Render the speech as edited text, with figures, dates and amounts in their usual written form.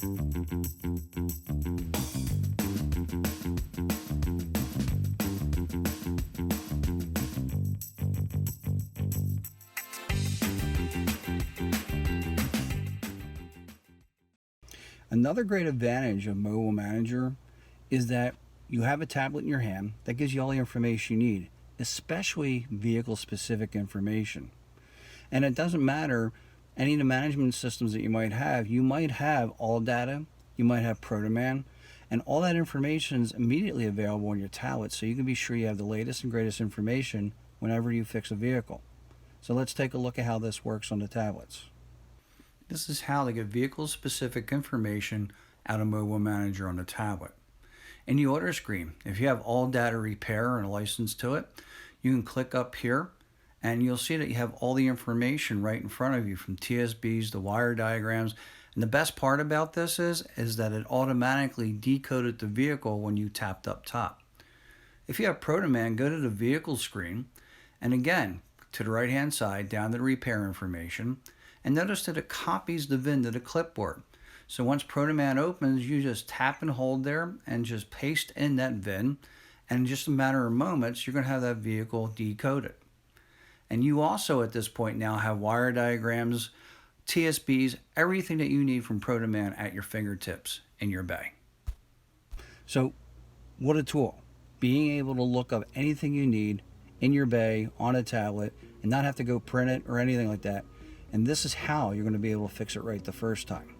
Another great advantage of Mobile Manager is that you have a tablet in your hand that gives you all the information you need, especially vehicle-specific information. And it doesn't matter any of the management systems that you might have ALLDATA, you might have ProDemand, and all that information is immediately available on your tablet, so you can be sure you have the latest and greatest information whenever you fix a vehicle. So let's take a look at how this works on the tablets. This is how to get vehicle-specific information out of Mobile Manager on the tablet. In the order screen, if you have ALLDATA Repair and a license to it, you can click up here and you'll see that you have all the information right in front of you, from TSBs to wire diagrams. And the best part about this is that it automatically decoded the vehicle when you tapped up top. If you have ProDemand, go to the vehicle screen, and again, to the right hand side, down to the repair information, and notice that it copies the VIN to the clipboard. So once ProDemand opens, you just tap and hold there and just paste in that VIN, and in just a matter of moments, you're going to have that vehicle decoded. And you also at this point now have wire diagrams, TSBs, everything that you need from ProDemand at your fingertips in your bay. So what a tool. Being able to look up anything you need in your bay on a tablet and not have to go print it or anything like that. And this is how you're going to be able to fix it right the first time.